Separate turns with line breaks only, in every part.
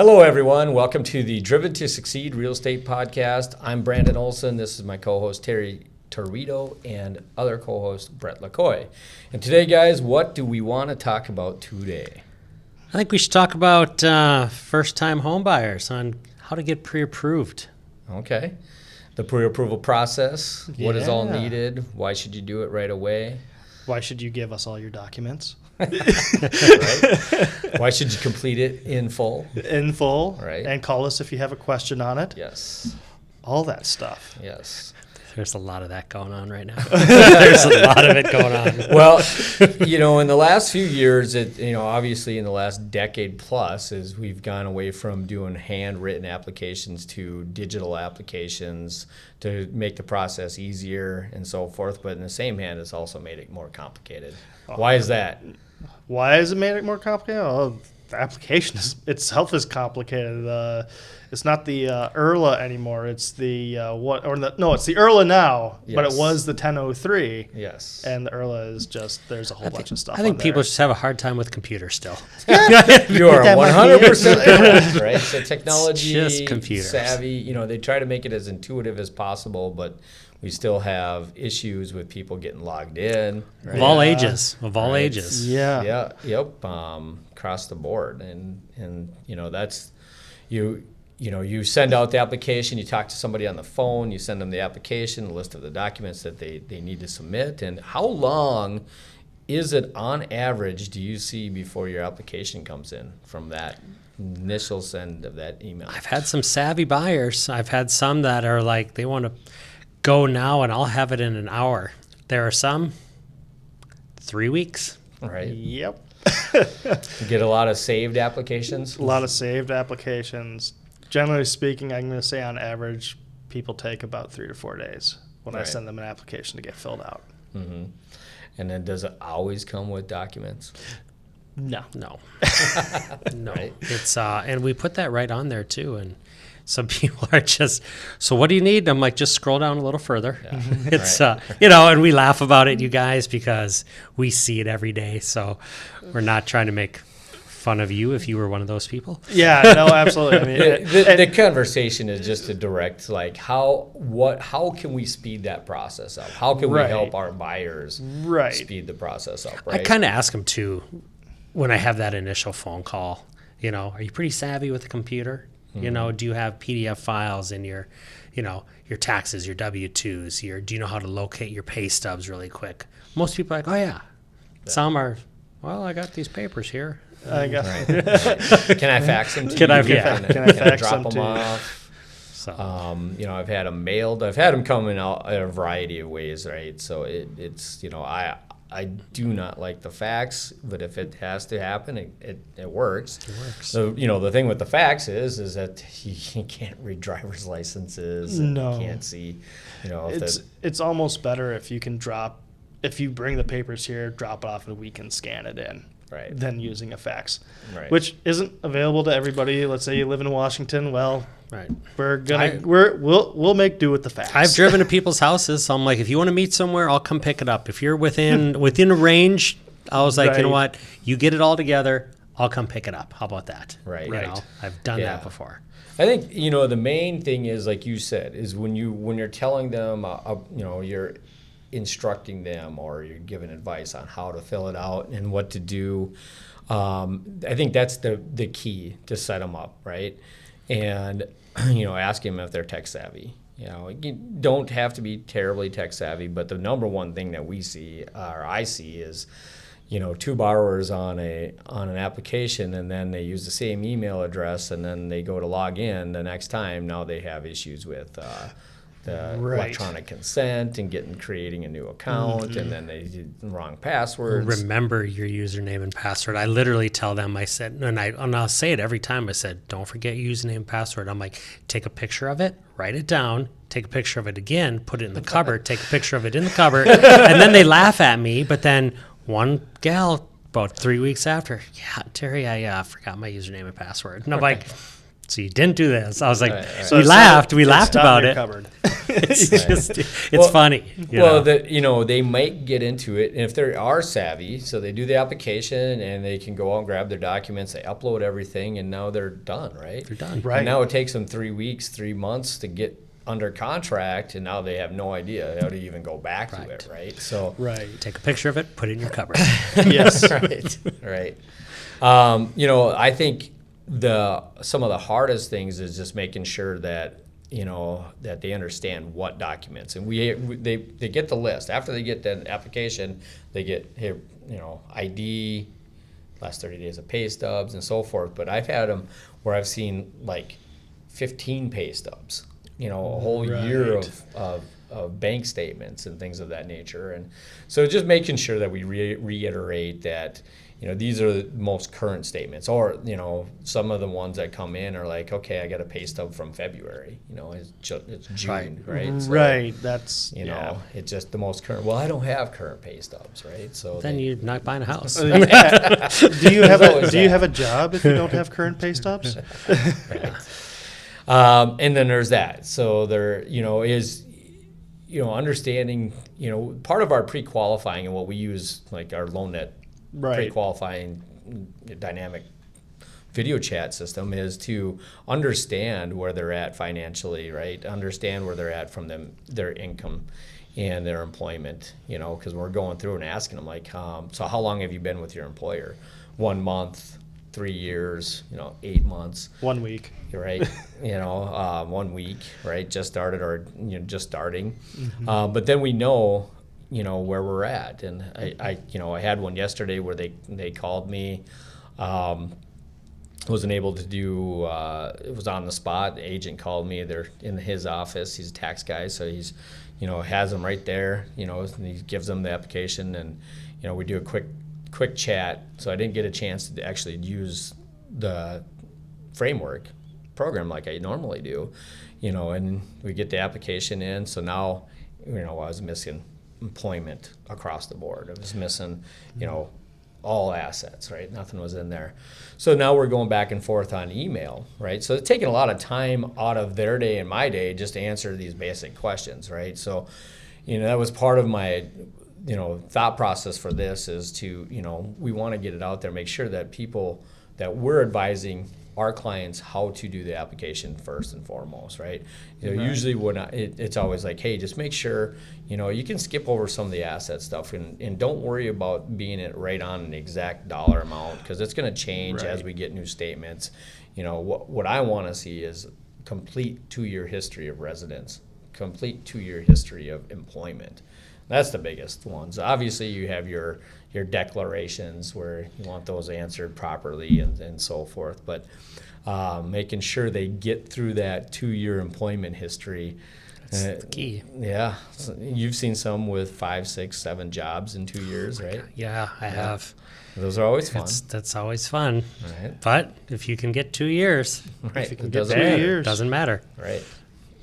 Hello, everyone. Welcome to the Driven to Succeed Real Estate Podcast. I'm Brandon Olson. This is my co-host, Terry Torito, and other co-host, Brett LaCoy. And today, guys, what do we want to talk about today?
I think we should talk about first-time home buyers on how to get pre-approved.
Okay. The pre-approval process, what is all
Yeah.
needed, why should you do it right away?
Why should you give us all your documents?
Right? Why should you complete it in full?
In full.
Right.
And call us if you have a question on it.
Yes.
All that stuff.
Yes.
There's a lot of that going on right now. There's a lot of it going on.
Well, in the last few years, obviously in the last decade plus, is we've gone away from doing handwritten applications to digital applications to make the process easier and so forth. But in the same hand, it's also made it more complicated. Why is that?
Why has it made it more complicated? Oh, the application itself is complicated. It's not the IRLA anymore. It's the it's the IRLA now, but it
Yes.
was the 1003.
Yes.
And the IRLA is just, there's a whole bunch of stuff
I think
on there.
people just have a hard time with computers still.
You are
That might be
100% correct, right? So technology,
It's just computers.
savvy, they try to make it as intuitive as possible, but we still have issues with people getting logged in. Right?
Of all ages. Of all
Right.
ages.
Yeah.
Yeah, yep, across the board. And that's, you send out the application, you talk to somebody on the phone, you send them the application, a list of the documents that they need to submit. And how long is it on average do you see before your application comes in from that initial send of that email?
I've had some savvy buyers. I've had some that are like, they want to go now and I'll have it in an hour. There are some 3 weeks.
Right?
Yep.
You get a lot of saved applications?
A lot of saved applications. Generally speaking, I'm going to say on average, people take about 3 to 4 days when I
Right.
send them an application to get filled out.
Mm-hmm. And then does it always come with documents?
No.
No. No.
Right.
It's and we put that right on there too. And some people are just, so what do you need? I'm like, just scroll down a little further.
Yeah.
It's
Right.
and we laugh about it, you guys, because we see it every day. So we're not trying to make fun of you if you were one of those people.
Yeah, no, absolutely. I mean,
The conversation is just to direct, like, how can we speed that process up? How can we
Right.
help our buyers
Right.
speed the process up,
I
right?
kind of ask them too when I have that initial phone call, are you pretty savvy with the computer?
Mm-hmm.
Do you have PDF files in your taxes, your W-2s, do you know how to locate your pay stubs really quick? Most people are like, oh yeah. Some are, well, I got these papers here.
I got
Right. Can I fax them to
Can
you?
I-
yeah.
Can
Can I fax
drop
them to you?
off?
So
I've had them mailed. I've had them come in a variety of ways, right? So it's I do not like the fax, but if it has to happen, it works.
it works.
So
Mm-hmm.
the thing with the fax is that you can't read driver's licenses. And
No.
you can't see.
it's almost better if you bring the papers here, drop it off, and we can scan it in.
Right.
Than using a fax,
Right.
which isn't available to everybody. Let's say you live in Washington. Well,
Right.
we'll make do with the fax.
I've driven to people's houses. So I'm like, if you want to meet somewhere, I'll come pick it up. If you're within a range, I was like, you know
Right.
what? You get it all together. I'll come pick it up. How about that?
Right.
You
Right.
know, I've done
Yeah.
that before.
I think the main thing is, like you said, is when you're telling them, you're instructing them or you're giving advice on how to fill it out and what to do. I think that's the key to set them up, right? And ask them if they're tech savvy. You don't have to be terribly tech savvy, but the number one thing that we see, or I see, is two borrowers on an application, and then they use the same email address, and then they go to log in the next time. Now they have issues with the
Right.
electronic consent and creating a new account, and then they did the wrong passwords.
Remember your username and password. I literally tell them, I said, and I'll say it every time. I said, don't forget your username and password. I'm like, take a picture of it, write it down, take a picture of it again, put it in the cupboard, take a picture of it in the cupboard, and then they laugh at me. But then one gal, about 3 weeks after, yeah, Terry, I forgot my username and password. And I'm like, So you didn't do this. I was like,
Right, right.
So
we
it's
laughed.
not-
We
it's
laughed
not
about
in your
it.
Cupboard.
It's
Well-
funny.
Well, they might get into it, and if they are savvy, so they do the application and they can go out and grab their documents, they upload everything, and now they're done, right?
They're done.
Right.
And now it takes them 3 weeks, 3 months to get under contract, and now they have no idea how to even go back to it, right? So,
Right.
Take a picture of it, put it in your cupboard.
Yes.
right, right. I think some of the hardest things is just making sure that that they understand what documents, and they get the list after they get the application. They get here, ID, last 30 days of pay stubs, and so forth. But I've had them where I've seen like 15 pay stubs, a whole year
Right.
of bank statements and things of that nature. And so just making sure that we reiterate that these are the most current statements, or some of the ones that come in are like, okay, I got a pay stub from February, it's June, right? So,
Right. That's
it's just the most current. Well, I don't have current pay stubs, right? So
Then you're not buying a house.
Do you have
always
do you
that.
have a job if you don't have current pay stubs?
And then there's that. So there, is, understanding, part of our pre-qualifying and what we use, like our LoanNet
Right.
pre-qualifying dynamic video chat system, is to understand where they're at financially, right? Understand where they're at from their income and their employment, because we're going through and asking them like, so how long have you been with your employer? 1 month, 3 years, 8 months.
1 week.
Right, 1 week, right? Just started or just starting, but then we know, where we're at. And I had one yesterday where they called me, wasn't able to do. It was on the spot. The agent called me. They're in his office. He's a tax guy, so he's, has them right there. And he gives them the application, and we do a quick chat. So I didn't get a chance to actually use the framework program like I normally do, and we get the application in. So now, I was missing employment across the board. I was missing, all assets, right? Nothing was in there. So now we're going back and forth on email, right? So it's taking a lot of time out of their day and my day just to answer these basic questions, right? So, that was part of my, thought process for this is to, we want to get it out there, make sure that people that we're advising our clients how to do the application first and foremost, right? Usually when it's always like, hey, just make sure, you can skip over some of the asset stuff and don't worry about being it right on an exact dollar amount, because it's going to change as we get new statements. What I want to see is complete 2-year history of residence, complete 2-year history of employment. That's the biggest ones. Obviously, you have your declarations where you want those answered properly and so forth. But making sure they get through that 2-year employment history.
That's the key.
Yeah. So you've seen some with 5, 6, 7 jobs in 2 years, right?
Yeah, I have.
Those are always fun.
That's always fun.
Right.
But if you can get 2 years,
Right.
you can
It
get
doesn't
2
matter.
years.
doesn't matter.
Right.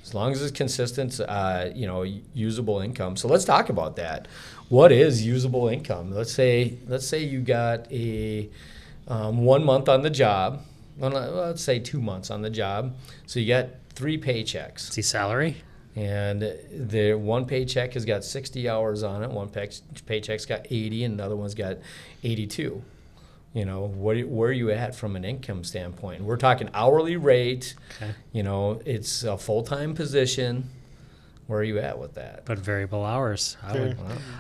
As long as it's consistent, usable income. So let's talk about that. What is usable income? Let's say you got a 1 month on the job. Well, let's say 2 months on the job. So you got 3 paychecks.
See salary?
And the one paycheck has got 60 hours on it. One paycheck's got 80, and another one's got 82. Where are you at from an income standpoint? We're talking hourly rate.
Okay.
It's a full-time position. Where are you at with that?
But variable hours.
Fair.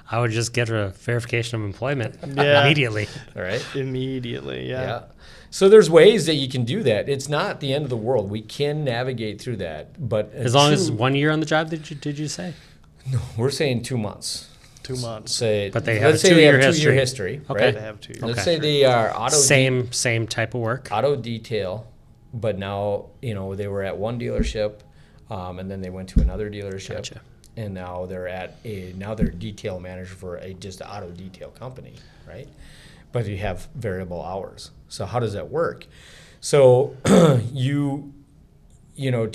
I would just get a verification of employment
Yeah.
immediately.
All right.
Immediately, yeah.
So there's ways that you can do that. It's not the end of the world. We can navigate through that, but
As long as 1 year on the job, did you say?
we're saying 2 months.
2 months.
Say,
But they have
let's
a
say they have
2-year
2-year
history.
history,
Okay.
right?
They have 2 years.
Let's
Okay.
say they are
Same type of work.
auto detail, but now they were at one dealership, and then they went to another dealership,
Gotcha.
and now they're they're detail manager for just an auto detail company, right? But you have variable hours. So how does that work? So to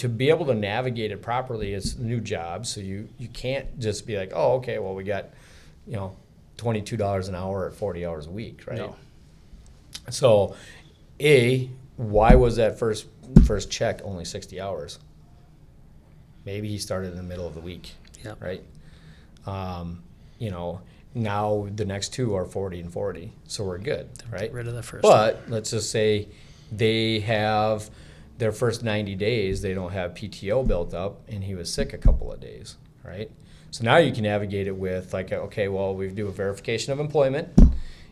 be able to navigate it properly, it's a new job. So you can't just be like, oh, okay, well, we got, $22 an hour at 40 hours a week, right?
No.
So, why was that first check only 60 hours? Maybe he started in the middle of the week,
Yep.
right? You know, now the next two are 40 and 40, so we're good, right?
Get rid of the first.
But let's just say they have their first 90 days, they don't have PTO built up, and he was sick a couple of days, right? So now you can navigate it with like, okay, well, we do a verification of employment,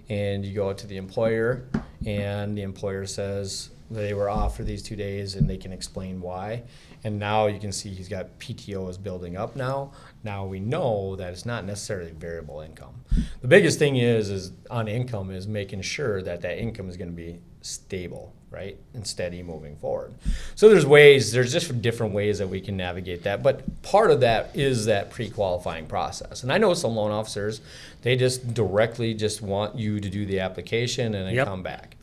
and you go out to the employer, and the employer says they were off for these 2 days, and they can explain why. And now you can see he's got PTO is building up now. Now we know that it's not necessarily variable income. The biggest thing is on income is making sure that income is going to be stable, right, and steady moving forward. So there's just different ways that we can navigate that. But part of that is that pre-qualifying process. And I know some loan officers, they just directly just want you to do the application and then
Yep.
come back.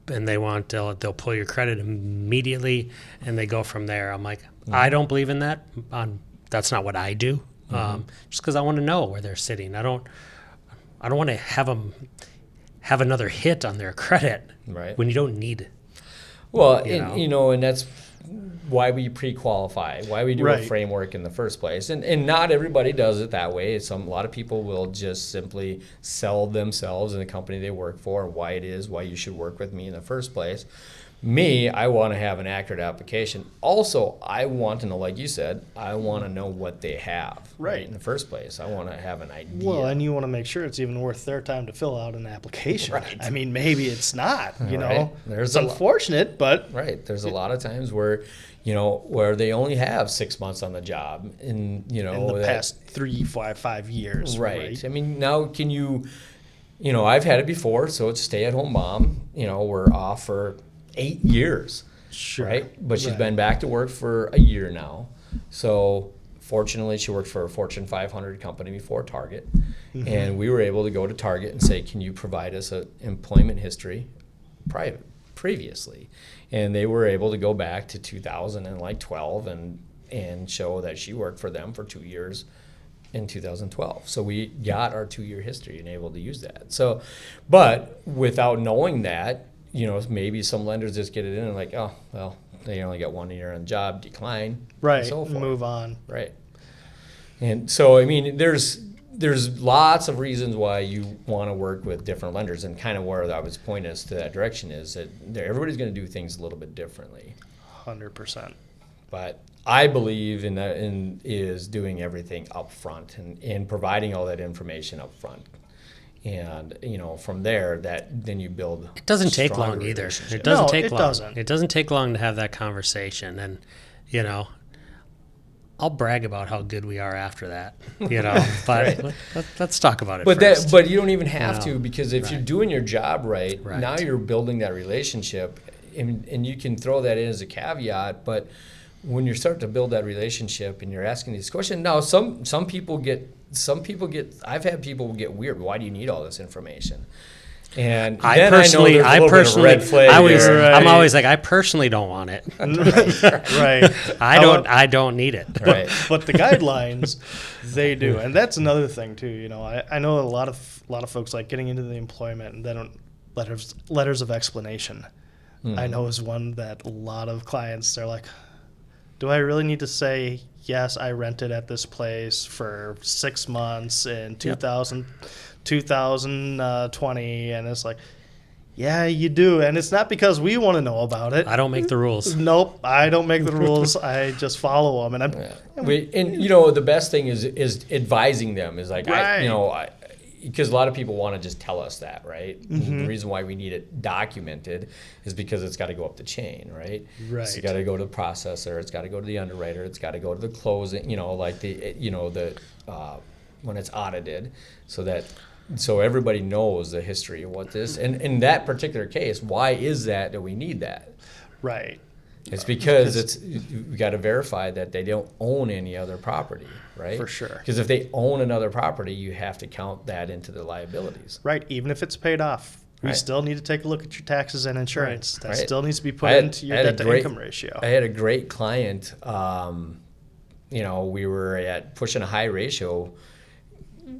And they'll pull your credit immediately, and they go from there. I'm like, I don't believe in that. That's not what I do. Just because I want to know where they're sitting. I don't want to have them have another hit on their credit
Right.
when you don't need it.
Well,
You know?
and that's why we pre-qualify, why we do a
Right.
framework in the first place. And not everybody does it that way. A lot of people will just simply sell themselves and the company they work for, why you should work with me in the first place. Me, I want to have an accurate application. Also, I want to know, like you said, I want to know what they have
Right.
in the first place. I want to have an idea.
Well, and you want to make sure it's even worth their time to fill out an application.
Right.
I mean, maybe it's not, you
Right.
know.
There's
it's
a lot-
unfortunate, but
Right. There's a lot of times where, where they only have 6 months on the job, and
in the past 5 years.
Right. I mean, now can I've had it before, so it's stay-at-home mom. We're off for 8 years,
Sure.
right? But she's
Right.
been back to work for a year now. So fortunately, she worked for a Fortune 500 company before Target.
Mm-hmm.
And we were able to go to Target and say, can you provide us an employment history previously? And they were able to go back to 2012 and show that she worked for them for 2 years in 2012. So we got our 2-year history and able to use that. So, but without knowing that, maybe some lenders just get it in and like, oh, well, they only got 1 year on the job, decline,
Right.
and so forth.
Move on.
Right. And so, I mean, there's lots of reasons why you want to work with different lenders, and kind of where I was pointing us to that direction is that everybody's going to do things a little bit differently.
100%.
But I believe in that is doing everything up front and providing all that information up front. And, from there, then you build.
It doesn't take
stronger
long either.
relationships.
It doesn't
No,
take
it
long.
doesn't.
It doesn't take long to have that conversation. And, I'll brag about how good we are after that, but let's talk about it
But
first.
but you don't even have
No.
to, because if you're
Right.
doing your job right,
Right.
now you're building that relationship, and you can throw that in as a caveat. But when you start to build that relationship and you're asking these questions, now some people get I've had people get weird. Why do you need all this information? And
I
then
personally,
I know there's a little bit of a red flag there.
Right.
I'm always like, I personally don't want it.
Right.
I don't need it.
Right.
But the guidelines, they do, and that's another thing too. I know a lot of folks like getting into the employment and then letters of explanation. I know is one that a lot of clients are like, do I really need to say yes? I rented at this place for 6 months in 2020, and it's like, yeah, you do, and it's not because we want to know about it.
I don't make the rules.
Nope, I don't make the rules. I just follow them, and I'm.
The best thing is advising them is like,
Right.
because a lot of people want to just tell us that, right? The reason why we need it documented is because it's got to go up the chain, right?
Right.
So it's got to go to the processor, it's got to go to the underwriter, it's got to go to the closing, when it's audited, so everybody knows the history of what this, and in that particular case, why is that we need that?
Right.
It's because we got to verify that they don't own any other property, right?
For sure.
Because if they own another property, you have to count that into the liabilities.
Right. Even if it's paid off, we
Right.
still need to take a look at your taxes and insurance. That
Right.
still needs to be put
I had-
into your
I had a
debt to
great-
income ratio.
I had a great client. We were at pushing a high ratio.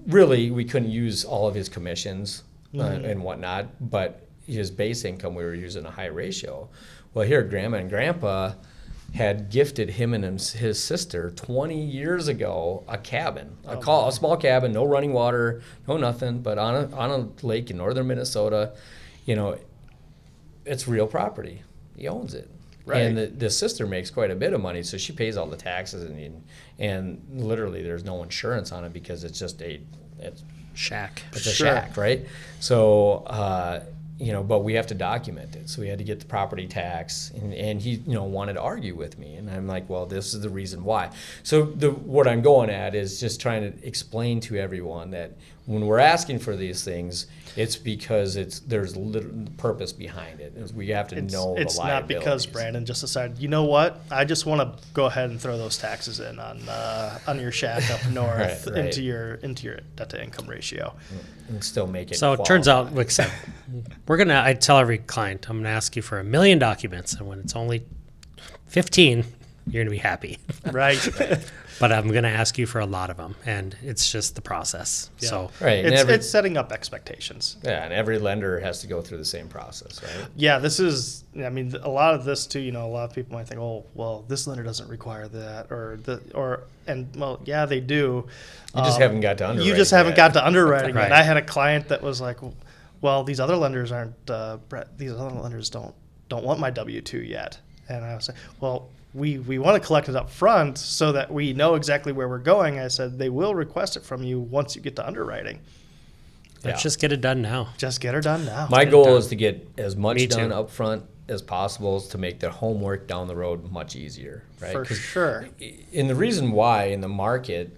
Really, we couldn't use all of his commissions and whatnot, but his base income, we were using a high ratio. Well, here, Grandma and Grandpa had gifted him and his sister 20 years ago a cabin, a small cabin, no running water, no nothing, but on a lake in northern Minnesota. You know, it's real property. He owns it.
Right.
And the sister makes quite a bit of money, so she pays all the taxes, and literally there's no insurance on it because it's just it's
Shack.
a shack, right? So, you know, but we have to document it. So we had to get the property tax, and he, you know, wanted to argue with me. And I'm like, well, this is the reason why. So what I'm going at is just trying to explain to everyone that when we're asking for these things, it's because there's purpose behind it. We have to know the liabilities.
It's not because Brandon just decided, you know what, I just want to go ahead and throw those taxes in on your shack up north
Right.
into your debt to income ratio.
And still make it
So it turns out, like I said, I tell every client, I'm going to ask you for 1 million documents, and when it's only 15, you're going to be happy.
Right.
But I'm going to ask you for a lot of them, and it's just the process.
Yeah.
So
Right. And
It's setting up expectations.
yeah, and every lender has to go through the same process, right?
Yeah, I mean, a lot of this too, you know, a lot of people might think, oh, well, this lender doesn't require that, well, yeah, they do.
You just haven't got to underwriting.
You just haven't
yet.
got to underwriting.
Right.
And I had a client that was like, well, these other lenders don't want my W-2 yet. And I was like, well, we want to collect it up front so that we know exactly where we're going. I said, they will request it from you once you get to underwriting.
let's just get it done now.
Just get her done now.
My goal is to get as much
Me
done
too.
up front as possible to make the homework down the road much easier, right?
For
'Cause
sure.
And the reason why in the market,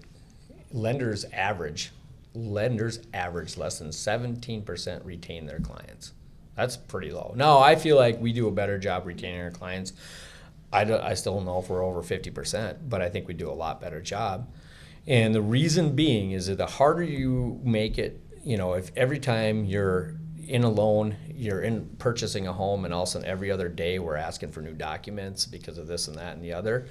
lenders average less than 17% retain their clients. That's pretty low. Now, I feel like we do a better job retaining our clients. I still don't know if we're over 50%, but I think we do a lot better job. And the reason being is that the harder you make it, you know, if every time you're in a loan, you're in purchasing a home, and all of a sudden every other day we're asking for new documents because of this and that and the other,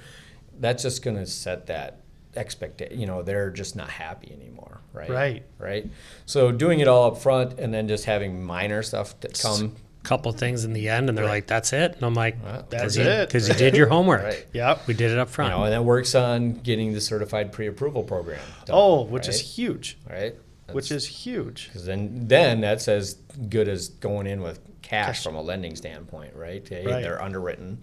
that's just going to set that expectation. You know, they're just not happy anymore, right? Right. So doing it all up front and then just having minor stuff that come.
Couple things in the end, and they're like, "That's it," and I'm like,
That's it.
because you did your homework.
Right.
Yep.
We did it up
You
front.
know, and that works on getting the certified pre-approval program done,
Oh, which is
right?
huge.
Right.
Which is huge.
Because then that's as good as going in with cash from a lending standpoint, right? Hey,
Right.
they're underwritten,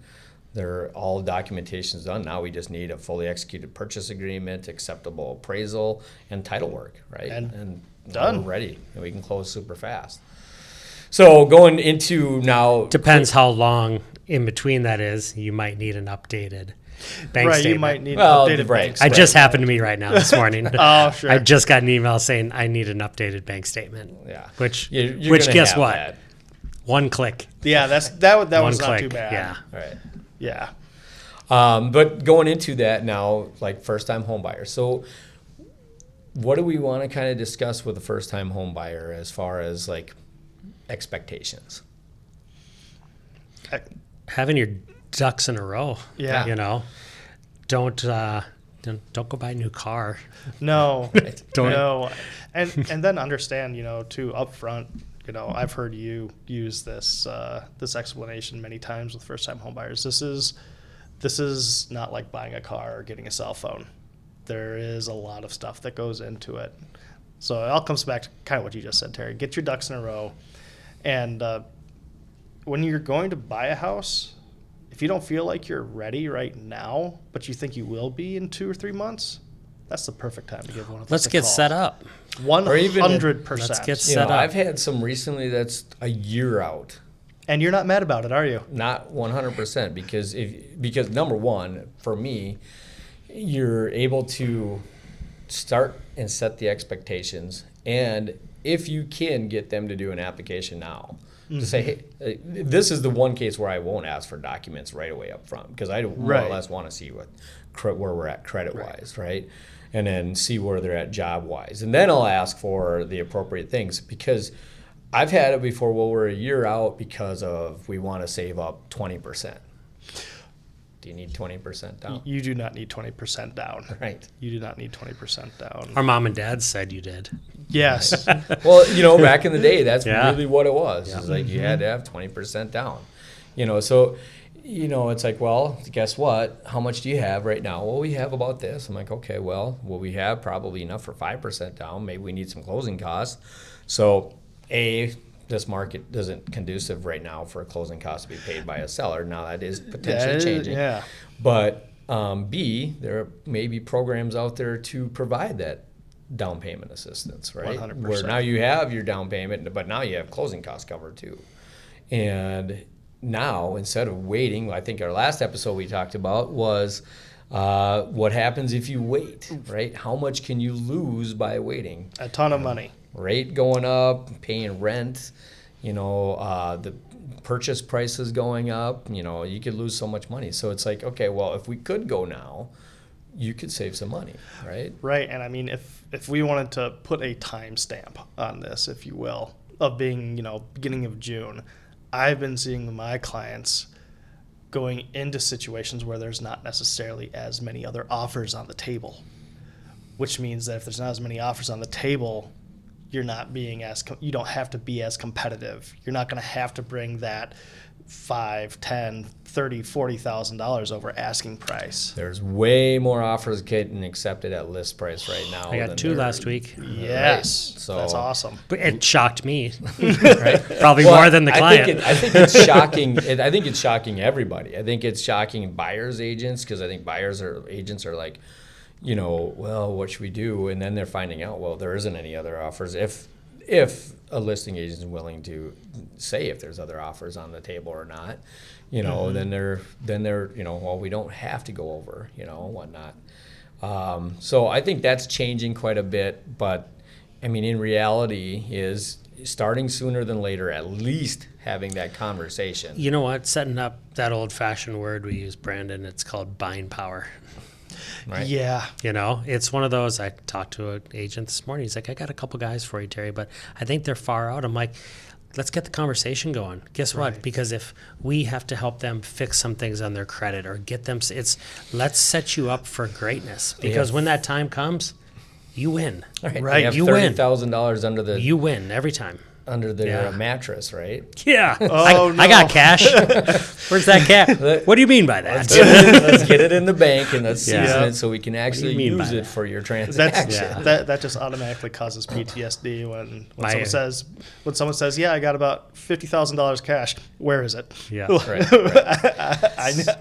they're all documentation's done. Now we just need a fully executed purchase agreement, acceptable appraisal, and title work, right?
And
now
done.
we're ready, and we can close super fast. So going into now,
Depends how long in between that is. You might need an updated bank
Right,
statement.
you might need
Well,
updated
right.
banks.
I just happened to me right now this morning.
Oh, sure.
I just got an email saying I need an updated bank statement.
yeah,
Which
You're gonna
guess
have
what?
that.
One click.
Yeah, that
One
was not
click.
too bad.
Yeah.
Right.
Yeah.
But going into that now, like first-time home buyers. So what do we want to kind of discuss with a first-time home buyer as far as like expectations?
Having your ducks in a row.
Yeah.
You know, don't go buy a new car.
No.
Don't-
No. And then understand, you know, too, upfront, you know, I've heard you use this this explanation many times with first-time home buyers. This is not like buying a car or getting a cell phone. There is a lot of stuff that goes into it. So it all comes back to kind of what you just said, Terry. Get your ducks in a row. And when you're going to buy a house, if you don't feel like you're ready right now, but you think you will be in 2 or 3 months, that's the perfect time to give one of us
Let's
a
get
call.
set up.
100%.
Let's get
You
set
know,
up.
I've had some recently that's a year out.
And you're not mad about it, are you?
Not 100% because number one, for me, you're able to start and set the expectations, and if you can get them to do an application now, to say, hey, this is the one case where I won't ask for documents right away up front because I more
Right.
or less want to see where we're at credit-wise, right? And then see where they're at job-wise. And then I'll ask for the appropriate things because I've had it before where we're a year out because of we want to save up 20%. Do you need 20% down?
You do not need 20% down.
Right.
You do not need 20% down.
Our mom and dad said you did.
Yes.
Well, back in the day, that's
Yeah.
really what it was.
Yeah.
It's like you had to have 20% down. So, it's like, well, guess what? How much do you have right now? Well, we have about this. I'm like, okay, well, we have probably enough for 5% down. Maybe we need some closing costs. So, this market isn't conducive right now for a closing cost to be paid by a seller. Now, that is potentially changing.
Yeah.
But B, there may be programs out there to provide that down payment assistance, right?
100%.
Where now you have your down payment, but now you have closing costs covered too. And now, instead of waiting, I think our last episode we talked about was what happens if you wait, right? How much can you lose by waiting?
A ton of money.
Rate going up, paying rent, the purchase prices going up, you could lose so much money. So it's like, okay, well, if we could go now, you could save some money, right?
Right. And I mean, if we wanted to put a timestamp on this, if you will, of being, beginning of June, I've been seeing my clients going into situations where there's not necessarily as many other offers on the table, which means that if there's not as many offers on the table, you're not being you don't have to be as competitive. You're not going to have to bring that $5,000, $10,000, $30,000, $40,000 over asking price.
There's way more offers getting accepted at list price right now.
I got 2 last week.
Yes,
right? So
that's awesome.
But it shocked me, right? Probably more than the client.
I think it's shocking. I think it's shocking everybody. I think it's shocking buyers agents because I think agents are like, well, what should we do? And then they're finding out, well, there isn't any other offers. If a listing agent is willing to say if there's other offers on the table or not, then they're well, we don't have to go over, whatnot. So I think that's changing quite a bit. But I mean, in reality, is starting sooner than later, at least having that conversation.
You know what? Setting up that old-fashioned word we use, Brandon, it's called buying power.
Right?
Yeah.
It's one of those. I talked to an agent this morning. He's like, I got a couple guys for you, Terry, but I think they're far out. I'm like, let's get the conversation going. Guess what? Because if we have to help them fix some things on their credit or get them, let's set you up for greatness. Because when that time comes, you win.
Right.
You have $30,000 under the
You win every time.
under their mattress, right?
Yeah.
Oh,
I got cash. Where's that cash? What do you mean by that?
Let's get it in the bank and let's season
Yeah.
it so we can actually
mean
use
by
it
that?
for your
That's
transaction.
that just automatically causes PTSD when someone says, yeah, I got about $50,000 cash. Where is it?
Yeah.
Right.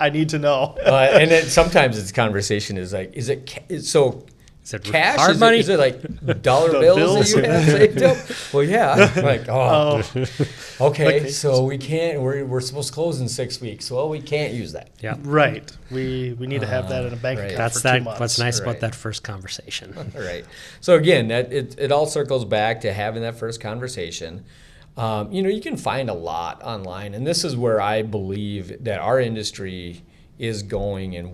I need to know.
And then sometimes its conversation is like, is
Is it
cash?
hard money?
Is it like dollar
The
bills
bills?
that you have saved up? Well, yeah. I'm like, okay,
Okay.
so we can't. We're supposed to close in 6 weeks. Well, we can't use that.
Yeah.
Right. We need to have that in a bank
right.
account
That's
for 2 months.
what's nice
Right.
about that first conversation.
Right. So again, that it all circles back to having that first conversation. You can find a lot online, and this is where I believe that our industry is going, and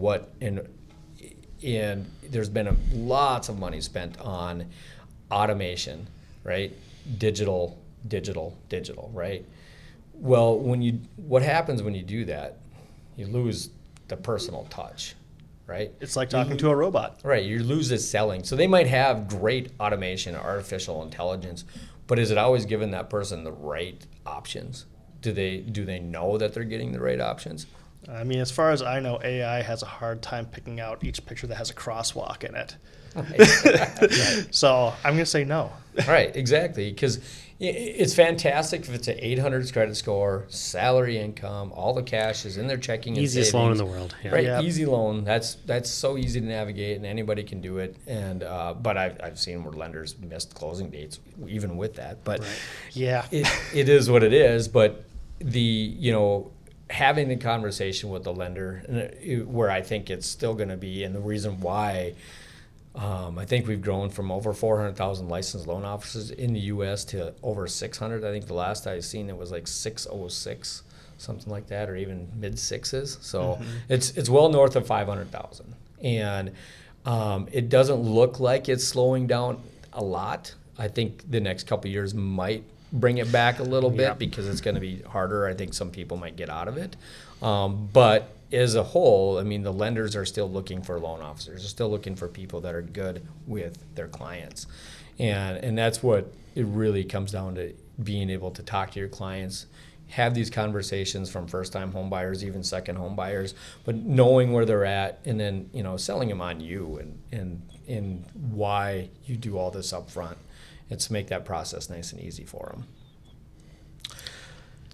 there's been lots of money spent on automation, right? Digital, right? Well, what happens when you do that? You lose the personal touch, right?
It's like talking to a robot.
Right, you lose this selling. So they might have great automation, artificial intelligence, but is it always giving that person the right options? Do they know that they're getting the right options?
I mean, as far as I know, AI has a hard time picking out each picture that has a crosswalk in it.
Right.
So I'm going to say no.
Right, exactly. Because it's fantastic if it's an 800 credit score, salary, income, all the cash is in their checking and
Easiest
savings.
loan in the world. Yeah.
Right,
Yep.
easy loan. That's so easy to navigate, and anybody can do it. And but I've seen where lenders missed closing dates even with that. But
Yeah.
it is what it is. But having the conversation with the lender, where I think it's still going to be, and the reason why I think we've grown from over 400,000 licensed loan officers in the U.S. to over 600. I think the last I seen it was like 606, something like that, or even mid sixes. So it's well north of 500,000, and it doesn't look like it's slowing down a lot. I think the next couple of years might bring it back a little bit because it's going to be harder. I think some people might get out of it, but as a whole, I mean, the lenders are still looking for loan officers. They're still looking for people that are good with their clients. And that's what it really comes down to, being able to talk to your clients, have these conversations from first-time home buyers, even second home buyers, but knowing where they're at, and then, you know, selling them on you and why you do all this up front. It's to make that process nice and easy for them.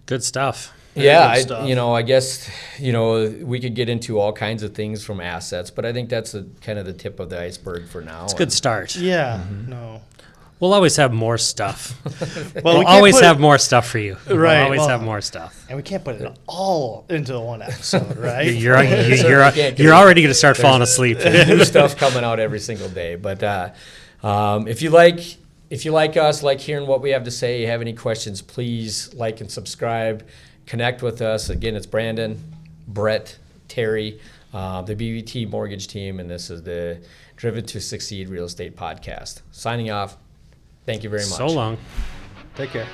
Good stuff.
Yeah,
stuff.
I guess, we could get into all kinds of things from assets, but I think that's kind of the tip of the iceberg for now.
It's a good start.
Yeah, no.
We'll always have more stuff.
Well,
We'll always have more stuff for you. We'll
Right,
always
well-
have more stuff.
And we can't put it all into one episode, right?
You're already going to start falling asleep.
New stuff coming out every single day. But if you like us, like hearing what we have to say, you have any questions, please like and subscribe. Connect with us. Again, it's Brandon, Brett, Terry, the BBT Mortgage Team, and this is the Driven to Succeed Real Estate Podcast. Signing off. Thank you very much.
So long.
Take care.